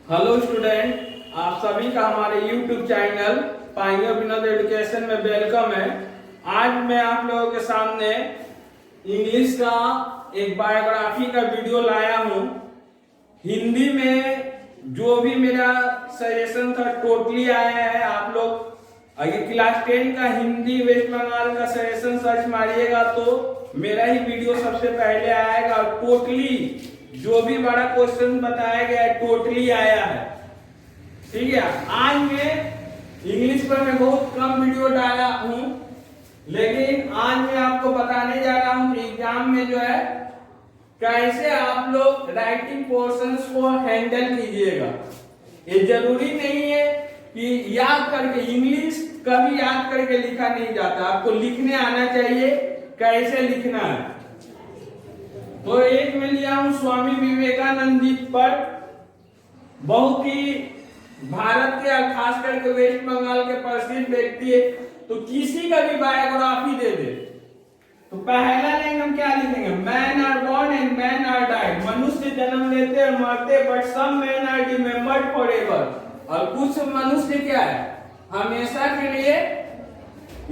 Hello student, आप सभी का हमारे YouTube चैनल पाएंगे विनोद एजुकेशन में वेलकम है। आज मैं आप लोगों के सामने इंग्लिश का एक बायोग्राफी का वीडियो लाया हूँ। हिंदी में जो भी मेरा सजेशन था टोटली आया है। आप लोग अगर क्लास 10 का हिंदी वेस्ट बंगाल का सजेशन सर्च मारिएगा तो मेरा ही वीडियो सबसे पहले आएगा और टोटली जो भी बड़ा क्वेश्चन बताया गया है टोटली आया है। ठीक है, आज मैं इंग्लिश पर मैं बहुत कम वीडियो डाला हूं, लेकिन आज मैं आपको बताने जा रहा हूं कि एग्जाम में जो है कैसे आप लोग राइटिंग पोर्शंस को हैंडल कीजिएगा। ये जरूरी नहीं है कि याद करके, इंग्लिश कभी याद करके लिखा नहीं जाता, आपको लिखने आना चाहिए कैसे लिखना है। तो एक में लिया हूं स्वामी विवेकानंद जी पर, बहुत ही भारत के और खास करके वेस्ट बंगाल के प्रसिद्ध व्यक्ति है। तो किसी का भी बायोग्राफी दे दे तो पहला लाइन हम क्या लिखेंगे? Man are born and man are died. मनुष्य जन्म लेते और मरते, but some man are remembered forever. और कुछ मनुष्य क्या है, हमेशा के लिए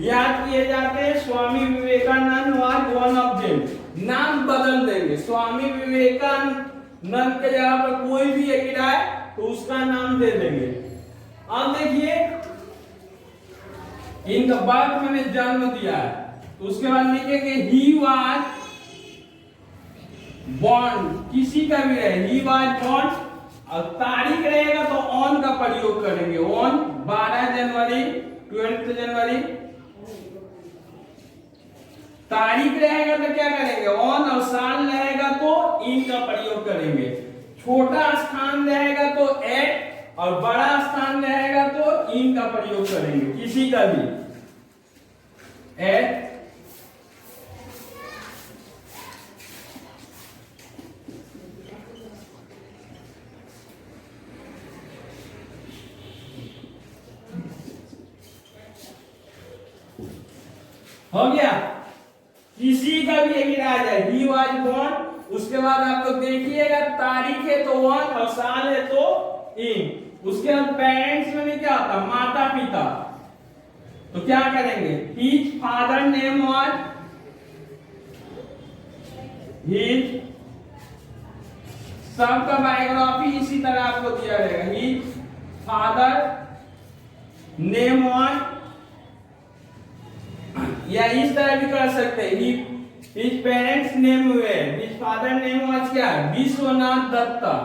याद किए जाते हैं। Swami Vivekananda was one of them. नाम बदल देंगे, स्वामी विवेकानंद के जगह पर कोई भी एक आए तो उसका नाम दे देंगे। अब देखिए, इनका बर्थ मैंने जन्म दिया है तो उसके बाद लिखेंगे ही वाज बॉर्न। किसी का भी रहे, ही वाज बॉर्न, और तारीख रहेगा तो ऑन का प्रयोग करेंगे। ऑन 12 जनवरी, 12 जनवरी। तारीख रहेगा तो क्या करेंगे? ऑन, और साल रहेगा तो इन का प्रयोग करेंगे। छोटा स्थान रहेगा तो एट, और बड़ा स्थान रहेगा तो इन का प्रयोग करेंगे। किसी का भी एट, हो गया। किसी का भी एक आ जाए, ही वाज बोर्न, उसके बाद आप लोग देखिएगा तारीख है तो वन और साल है तो इन। उसके बाद पेरेंट्स में क्या होता है? माता पिता। तो क्या करेंगे? His father name was, his, सबका बायोग्राफी इसी तरह आपको दिया रहेगा। हिज फादर नेम वाज, या इस तरह भी कर सकते हैं। His parents name were, his father name was क्या? Vishwanath Dutta.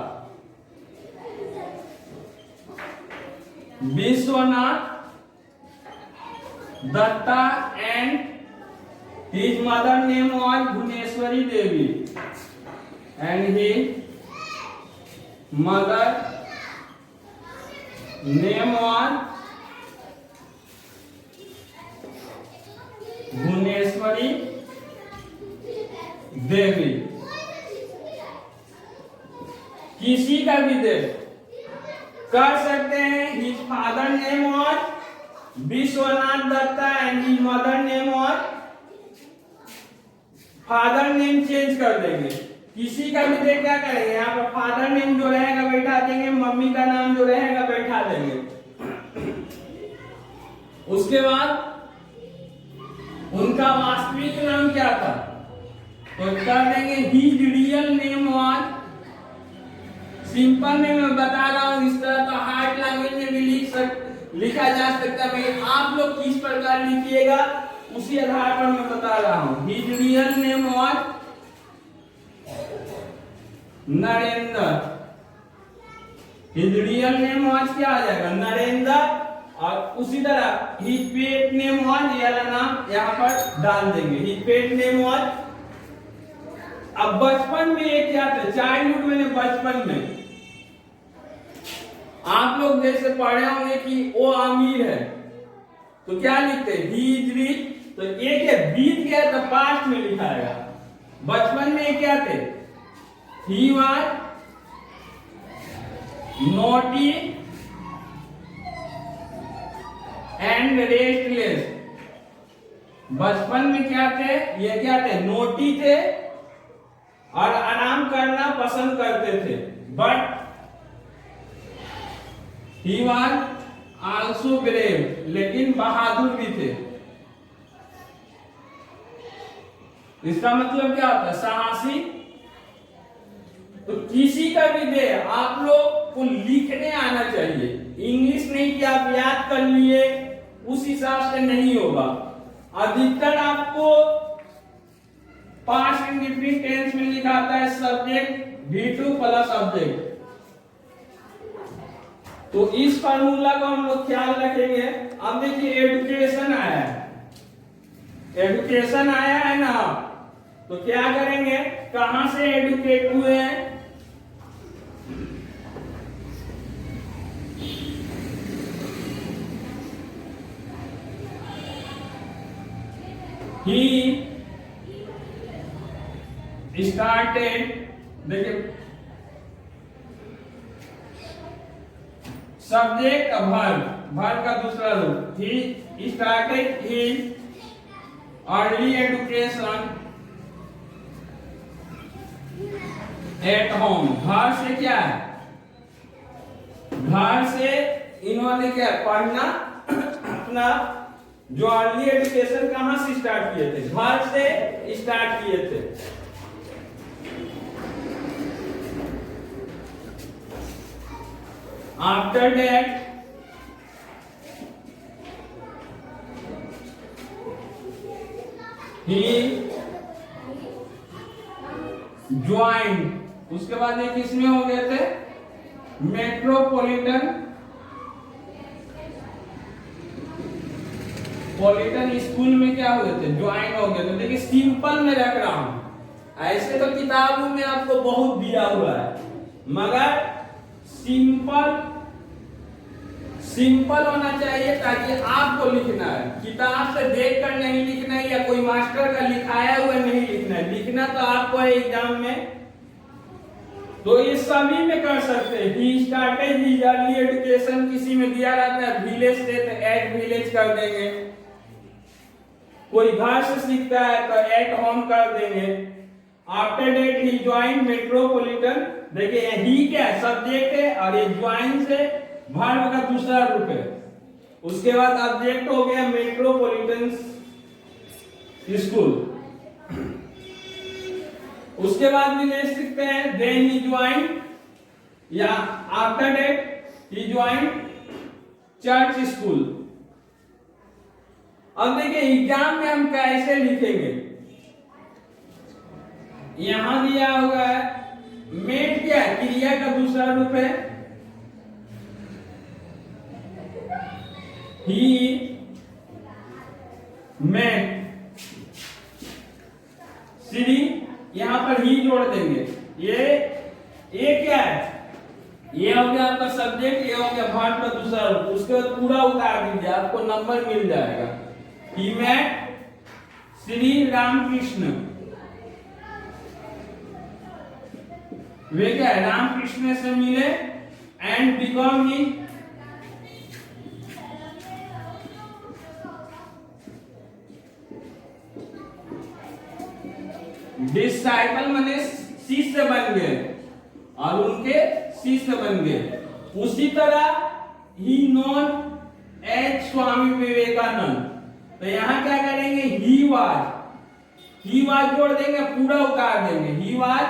Vishwanath Dutta and his mother name was Bhuvaneshwari Devi and his mother name was Bhuvaneshwari देवी। किसी का भी दे कर सकते हैं। His father name was Vishwanath Datta and his mother name was, father name change कर देंगे। किसी का भी दे क्या करेंगे? यहाँ पर फादर नेम जो रहेगा बैठा देंगे, मम्मी का नाम जो रहेगा बैठा देंगे। उसके बाद उनका वास्तविक नाम क्या था तो कर देंगे his real name was. Simple में मैं बता रहा हूं, इस तरह तो हार्ड लैंग्वेज में भी लिखा जा सकता है। आप लोग किस प्रकार लिखिएगा उसी आधार पर मैं बता रहा हूं। His real name was Narendra. His real name was क्या आ जाएगा? नरेंद्र। और उसी तरह हिज पेट नेम वाज, ये वाला नाम यहाँ पर डाल देंगे। His pet name was. अब बचपन में एक क्या था? चाइल्डहुड में, बचपन में आप लोग जैसे पढ़े होंगे कि वो अमीर है तो क्या लिखते हैं? He is rich. तो एक है बीत गया तो पास्ट में लिखाएगा। बचपन में क्या थे? He was naughty and restless. बचपन में क्या थे? ये क्या थे? नोटी थे और आराम करना पसंद करते थे। But he was also brave, लेकिन बहादुर भी थे। इसका मतलब क्या होता है? साहसी। तो किसी का भी दे, आप लोग को लिखने आना चाहिए। इंग्लिश नहीं कि आप याद कर लिए, उस हिसाब से नहीं होगा। अधिकतर आपको पास्ट इंडिफिनिट टेंस में लिखा आता है सब्जेक्ट V2 प्लस ऑब्जेक्ट। तो इस फार्मूला को हम लोग ख्याल रखेंगे। अब देखिए एजुकेशन आया है, एजुकेशन आया है ना, तो क्या करेंगे? कहां से एडुकेट हुए हैं? He started, देखिए सब्जेक्ट वर्ब, वर्ब का दूसरा रूप। He started his early education at home। घर से क्या है? घर से इन्होंने क्या पढ़ना अपना जो अर्ली एजुकेशन कहां से स्टार्ट किए थे? घर से स्टार्ट किए थे। आफ्टर दैट ही ज्वाइंड, उसके बाद ये किसमें हो गए थे? मेट्रोपॉलिटन स्कूल में क्या हुए थे? ज्वाइन हो गए थे। देखिए सिंपल में रख रहा हूं, ऐसे तो किताबों में आपको बहुत दिया हुआ है, मगर सिंपल होना चाहिए ताकि आपको लिखना है। किताब से देखकर नहीं लिखना है या कोई मास्टर का लिखाया हुआ नहीं लिखना है। लिखना तो आपको है एग्जाम में। तो ये सभी में कर सकते हैं। He started his early education, किसी में दिया रहता है विलेज से तो एट विलेज कर देंगे। कोई घर से सीखता है तो एट होम कर देंगे। After that he join metropolitan, देखिए ही क्या है? सब्जेक्ट है, और ये ज्वाइन से वर्ब का दूसरा रूप है। उसके बाद ऑब्जेक्ट हो गया मेट्रोपॉलिटन स्कूल। उसके बाद भी ले सकते हैं देन ही ज्वाइन, या after that he join church school. अब देखिए एग्जाम में हम कैसे लिखेंगे? यहां दिया हुआ है मेट, क्या है? क्रिया का दूसरा रूप है। ही मेट श्री, यहां पर ही जोड़ देंगे। ये क्या है? ये हो गया आपका सब्जेक्ट, ये हो गया वर्ब का दूसरा रूप। उसके बाद पूरा उतार दीजिए, आपको नंबर मिल जाएगा। ही मेट श्री रामकृष्ण, वे क्या है? रामकृष्ण से मिले एंड बिकम ही डिसाइपल, माने शिष्य बन गए और उनके शिष्य बन गए। उसी तरह ही नोन एज स्वामी विवेकानंद, तो यहां क्या करेंगे? ही वाज जोड़ देंगे, पूरा उतार देंगे। He was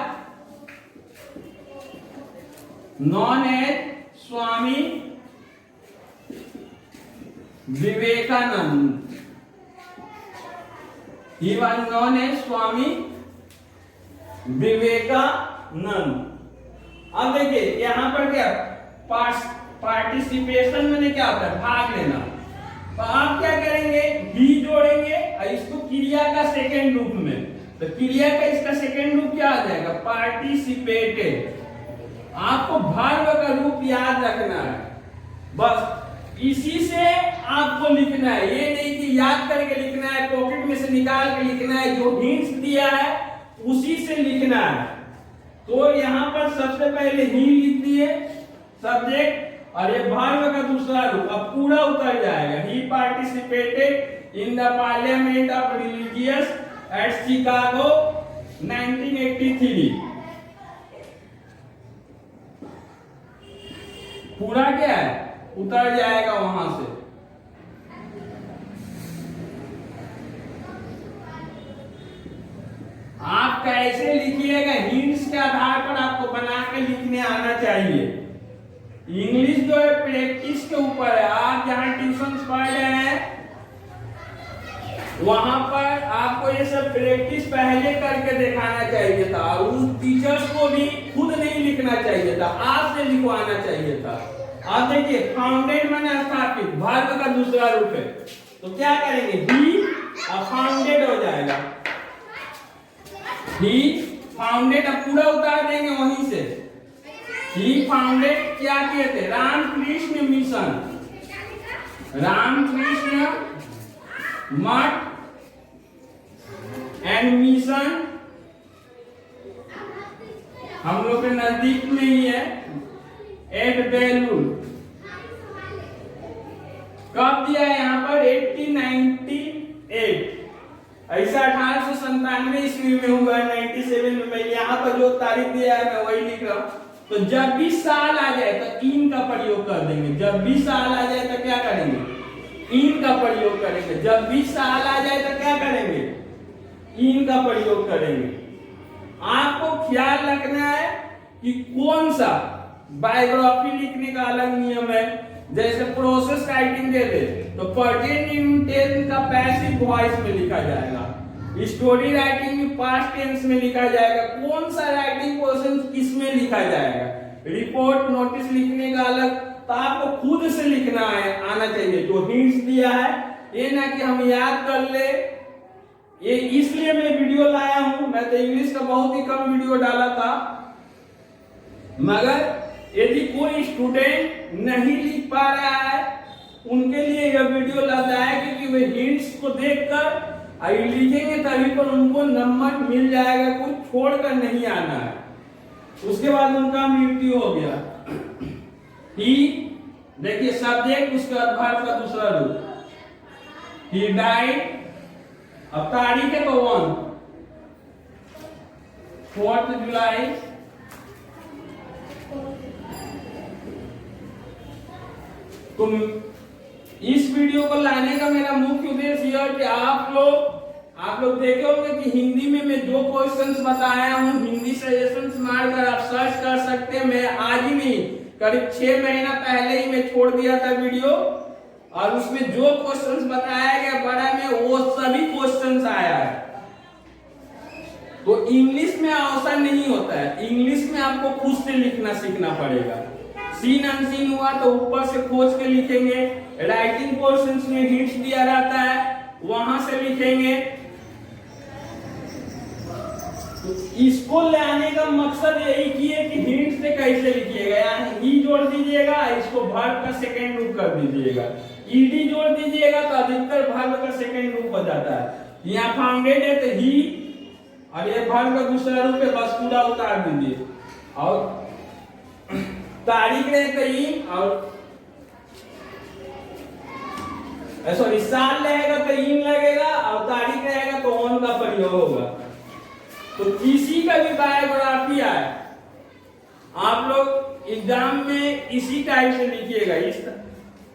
known as Swami Vivekananda, he was known as Swami Vivekananda. अब देखिए यहां पर क्या पार्टिसिपेशन में क्या होता है? भाग लेना। तो आप क्या करेंगे? ही जोड़ेंगे और इसको क्रिया का सेकेंड रूप में, तो क्रिया का इसका सेकेंड रूप क्या आ जाएगा? पार्टिसिपेटेड। आपको वर्ब का रूप याद रखना है, बस इसी से आपको लिखना है। ये नहीं कि याद करके लिखना है, पॉकेट में से निकाल के लिखना है। जो हिंट्स दिया है उसी से लिखना है। तो यहां पर सबसे पहले ही लिख दिए सब्जेक्ट, और ये वर्ब का दूसरा रूप अब पूरा उतर जाएगा। He participated in the parliament of religious at Chicago 1983। पूरा क्या है? उतर जाएगा वहां से। आप कैसे लिखिएगा, हिंट्स के आधार पर आपको बना के लिखने आना चाहिए। इंग्लिश जो है प्रैक्टिस के ऊपर है। आप जहां ट्यूशन पढ़ रहे हैं वहां पर आपको ये सब प्रैक्टिस पहले करके दिखाना चाहिए था, और उस टीचर्स को भी खुद नहीं लिखना चाहिए था, आपसे लिखवाना चाहिए था। आप देखिए, फाउंडेड माने स्थापित, वर्ब का दूसरा रूप है, तो क्या करेंगे, ही फाउंडेड हो जाएगा। ही फाउंडेड, अब पूरा उतार देंगे वहीं से। ही फाउंडेड क्या किए थे, रामकृष्ण मिशन, रामकृष्ण मठ एंड मिशन हम लोग के नजदीक में ही है, एट बेलूर। कब दिया है यहाँ पर, 1898। ऐसा 1897 ईस्वी में हुआ है, 97 में। मैं यहाँ पर जो तारीख दिया है मैं वही लिख रहा हूँ। तो जब भी साल आ जाए तो इन का प्रयोग कर देंगे। जब भी साल आ जाए तो क्या करेंगे, इन का प्रयोग करेंगे। जब भी साल आ जाए तो क्या करेंगे, इन का प्रयोग करेंगे। आपको ख्याल रखना है कि कौन सा, बायोग्राफी लिखने का अलग नियम है। जैसे प्रोसेस राइटिंग दे दे तो प्रेजेंट इंटेंस का पैसिव वॉइस में लिखा जाएगा, स्टोरी राइटिंग में पास्ट टेंस में लिखा जाएगा। कौन सा राइटिंग पोर्शन किस में लिखा जाएगा, रिपोर्ट नोटिस लिखने का अलग, तो आपको खुद से लिखना है, आना चाहिए। जो हिंट्स दिया है ये ना कि हम याद कर ले, ये इसलिए मैं वीडियो लाया हूं। मैं तो इंग्लिश का बहुत ही कम वीडियो डाला था, मगर यदि कोई स्टूडेंट नहीं लिख पा रहा है उनके लिए यह वीडियो लाभदायक है, क्योंकि वे हिंट्स को देखकर लिखेंगे तभी पर उनको नंबर मिल जाएगा, कुछ छोड़कर नहीं आना है। उसके बाद उनका मृत्यु हो गया। ही देखिए सब्जेक्ट, उसके बाद वर्ब का दूसरा रूप, ही डाइड। अब तारीख है तो 4 जुलाई। तो इस वीडियो को लाने का मेरा मुख्य उद्देश्य यह है कि आप लोग देखे होंगे कि हिंदी में मैं जो क्वेश्चंस बताया हूं, हिंदी सजेशंस मारकर आप सर्च कर सकते हैं। मैं आज ही नहीं, करीब 6 महीना पहले ही मैं छोड़ दिया था वीडियो, और उसमें जो क्वेश्चंस बताया गया बड़ा में वो सभी क्वेश्चंस आया है। तो इंग्लिश में ऐसा नहीं होता है, इंग्लिश में आपको खुद से लिखना सीखना पड़ेगा। सीन अनसीन हुआ तो ऊपर से खोज के लिखेंगे, राइटिंग पोर्शंस में हिंट्स दिया रहता है वहां से लिखेंगे। तो इसको लाने का मकसद यही कि है कि हिंट्स से कैसे लिखिएगा, यानी ही जोड़ दीजिएगा, इसको वर्ब का सेकेंड रूप कर दीजिएगा, ईडी जोड़ दीजिएगा तो अधिकतर वर्ब का सेकेंड रूप हो जाता है। यहाँ फाउंडेड है तो ही, और ये वर्ब का दूसरा रूप है, बस पूरा उतार दीजिए। और तारीख रहे तो इन, और सॉरी साल रहेगा तो इन लगेगा, और तारीख रहेगा तो ऑन का प्रयोग होगा। तो किसी का भी बायोग्राफी आए, आप लोग एग्जाम में इसी टाइप से लिखिएगा।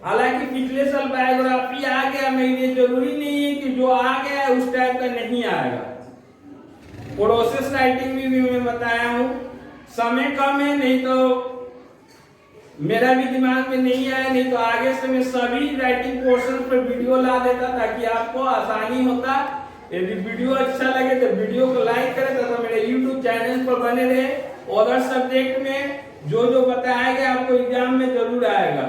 हालांकि पिछले साल बायोग्राफी आ गया, मेरे जरूरी नहीं है कि जो आ गया है उस टाइप का नहीं आएगा। प्रोसेस राइटिंग में भी मैं बताया हूं, समय कम है, नहीं तो मेरा भी दिमाग में नहीं आया, नहीं तो आगे से मैं सभी राइटिंग पोर्शन पर वीडियो ला देता ताकि आपको आसानी होता। यदि वीडियो अच्छा लगे तो वीडियो को लाइक करें तथा मेरे YouTube चैनल पर बने रहे। अदर सब्जेक्ट में जो जो बताया गया आपको एग्जाम में जरूर आएगा।